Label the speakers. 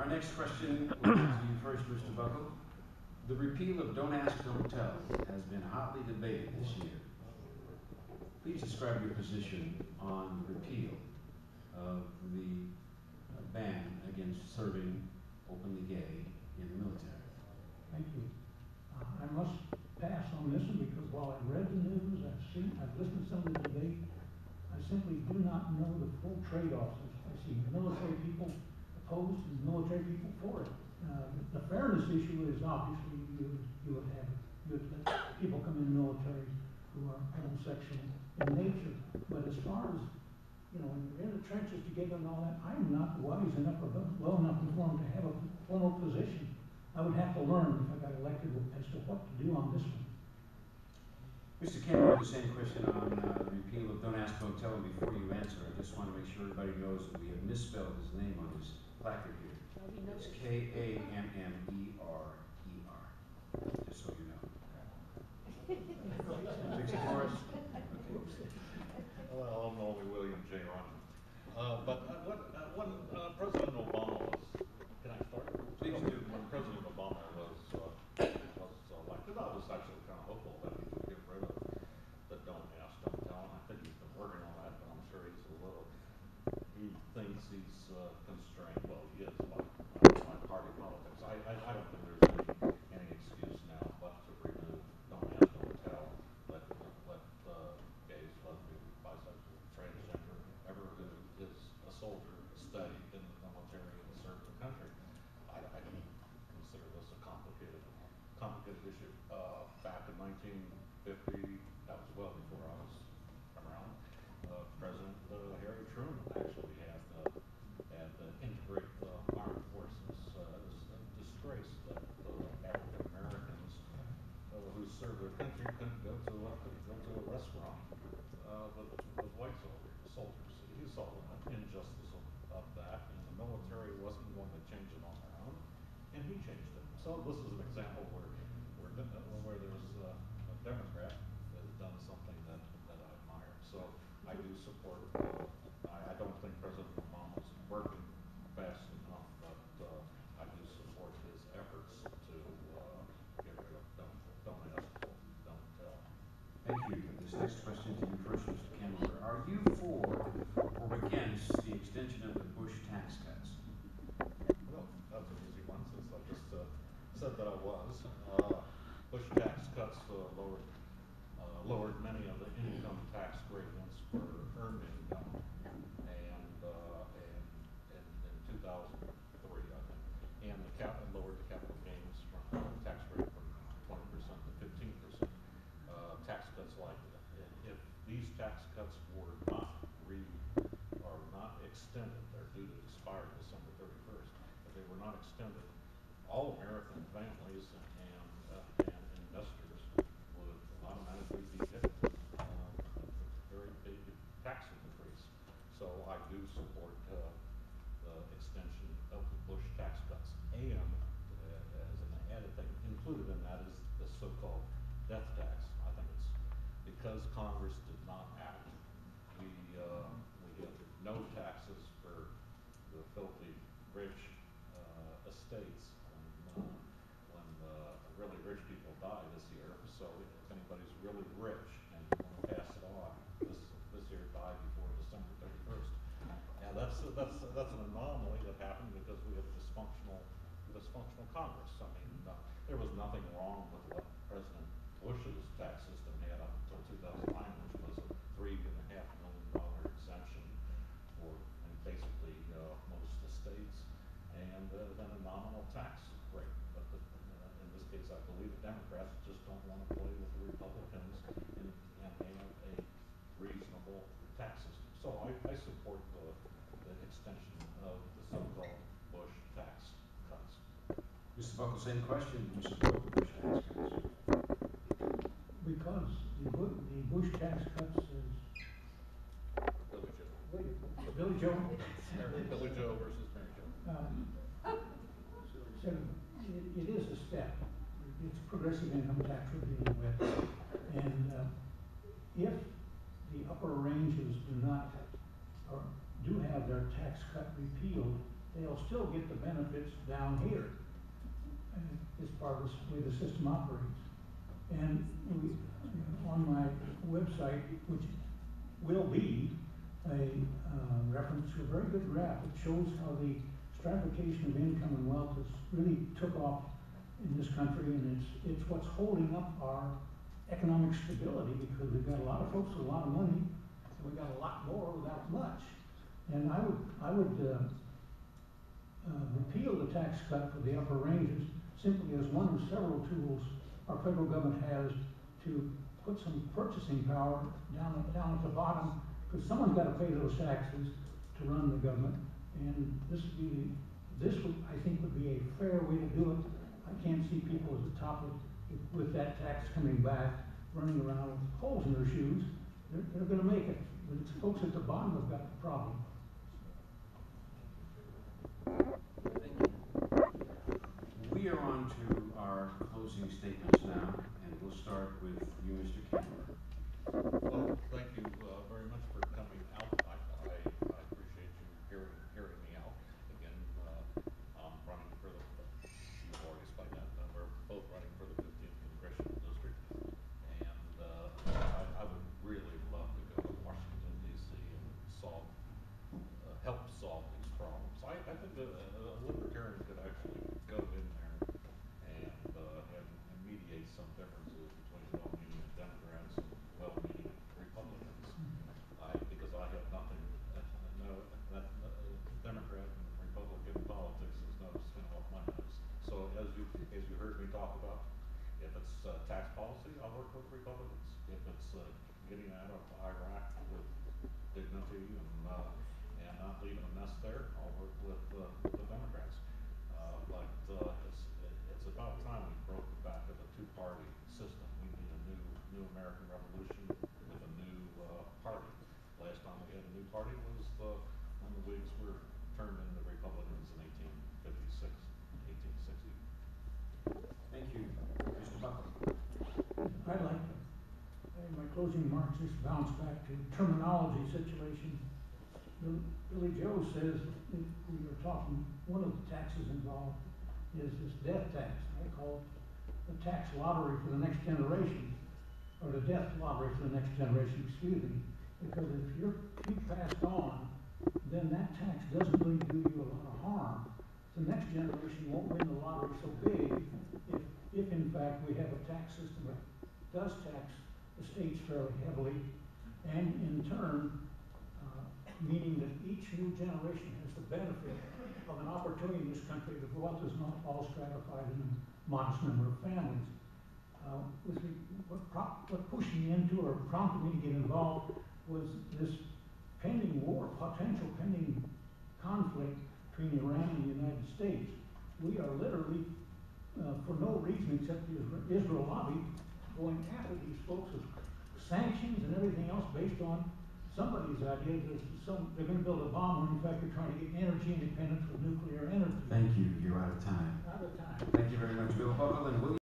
Speaker 1: Our next question will be to you first, Mr. Buckel. The repeal of Don't Ask, Don't Tell has been hotly debated this year. Please describe your position on the repeal of the ban against serving openly gay in the military.
Speaker 2: Thank you. I must pass on this one because while I've read the news, I've listened to some of the debate, I simply do not know the full trade-offs. I see military people opposed and military people for it. The fairness issue is obviously you would let people come in the military who are homosexual in nature. But as far as, when you're in the trenches together and all that, I'm not wise enough or well enough informed to have a formal position. I would have to learn if I got elected as to what to do on this one.
Speaker 1: Mr. Knemmerer, the same question on the repeal of Don't Ask, Don't Tell. Before you answer, I just want to make sure everybody knows that we have misspelled his name on his placard here. It's Knemmerer, just so you know. Mr. Morris?
Speaker 3: Well, I'm only William J. Ryan. But when President Obama was, can I start?
Speaker 1: Please do.
Speaker 3: When President Obama was elected, I was actually kind of hopeful that he would get rid of the Don't Ask, Don't Tell. And I think he's been working on that, but I'm sure he thinks he's constrained. Well, he is by party politics. I don't think there's any excuse now but to remove Don't Ask, Don't Tell. Let gays, lesbians, bisexual, transgender, ever who is a soldier, studied in the military and served the country. I consider this a complicated issue. Back in 1950, that was well before I was around. President Harry Truman actually had to integrate the armed forces. It was a disgrace that African Americans who served their country couldn't go to a restaurant with white soldiers. He saw the injustice of that, and the military wasn't going to change it on their own, and he changed it. So this is an example where there's a Democrat that has done something that I admire. So I do support. I don't think President Obama's working fast enough, but I do support his efforts to get rid of Don't Ask, Don't Tell.
Speaker 1: Thank you. This next question to you first, Mr. Knemmerer. Are you for or against the extension of the Bush tax cuts?
Speaker 3: Well, that's an easy one since I just said that I was. Bush tax cuts lowered many of the income tax gradients for earned income, and in 2003, I think, and lowered the capital gains tax rate from 20% to 15%. Tax cuts like that. If these tax cuts were not extended, they're due to expire December 31st. If they were not extended, all American families and investors would automatically be hit a very big tax increase. So I do support the extension of the Bush tax cuts, and as an added thing, included in that is the so-called death tax. I think it's because Congress did not act. We have no taxes for the filthy rich estates when really rich people die this year. So if anybody's really rich and you want to pass it on this year, die before December 31st. Yeah, that's an anomaly that happened because we have dysfunctional Congress. I mean, there was nothing wrong with what President Bush's tax system had up until 2009, which was a $3.5 million exemption for basically most estates, and then a nominal tax rate. But in this case, I believe the Democrats just don't want to play with the Republicans and have a reasonable tax system. So I support the extension of the so-called Bush tax cuts.
Speaker 1: Mr. Buckel, same question. Do you support the Bush tax cuts?
Speaker 2: Because the Bush tax cuts is
Speaker 3: Billy Joe.
Speaker 2: Billy Joe.
Speaker 3: Billy Joe versus Mary Jo.
Speaker 2: So it is a step. It's progressive income tax we're dealing with, and if the upper ranges do have their tax cut repealed, they'll they'll still get the benefits down here. As part of the way the system operates. And we, on my website, which will be a reference to a very good graph, it shows how the stratification of income and wealth has really took off in this country, and it's what's holding up our economic stability, because we've got a lot of folks with a lot of money, and we've got a lot more without much. And I would repeal the tax cut for the upper ranges simply as one of several tools our federal government has to put some purchasing power down at the bottom, because someone's got to pay those taxes to run the government, and this would, I think, would be a fair way to do it. I can't see people at the top with that tax coming back, running around with holes in their shoes. They're going to make it, but it's folks at the bottom who've got the problem.
Speaker 1: Thank you. We are on to our closing statements now, and we'll start with you, Mr. Knemmerer.
Speaker 3: Well, thank you very much for coming out tonight. I appreciate you hearing me out. Again, I'm running for you've already explained that, we're both running for the 15th Congressional District. And I would really love to go to Washington, D.C. and help solve these problems. I think that a libertarian could actually go in there and mediate some differences between well-meaning Democrats and well-meaning Republicans. Because I have nothing, Democrat and Republican politics is no skin off my nose. So as you heard me talk about, if it's tax policy, I'll work with Republicans. If it's getting out of Iraq with dignity and not leaving a mess there, I'll work with the Democrats. But it's about time we broke the back of the two-party system. We need a new American Revolution with a new party. Last time we had a new party was when the Whigs were turned into Republicans in 1856, 1860.
Speaker 1: Thank you, Mr. Buckel.
Speaker 2: I'd like to, in my closing remarks, just bounce back to terminology situation. Billy Joe says that we were talking, one of the taxes involved is this death tax. I call it the tax lottery for the next generation, or the death lottery for the next generation, excuse me. Because if you've passed on, then that tax doesn't really do you a lot of harm. The next generation won't win the lottery so big if in fact we have a tax system that does tax the states fairly heavily, and in turn, meaning that each new generation has the benefit of an opportunity in this country that wealth is not all stratified in a modest number of families. What pushed me into or prompted me to get involved was this pending war, potential pending conflict between Iran and the United States. We are literally, for no reason except the Israel lobby, going after these folks with sanctions and everything else based on somebody's idea that they're going to build a bomb when in fact they're trying to get energy independence with nuclear energy.
Speaker 1: Thank you. You're out of time.
Speaker 2: Out of time.
Speaker 1: Thank you very much, Bill Buckel and William.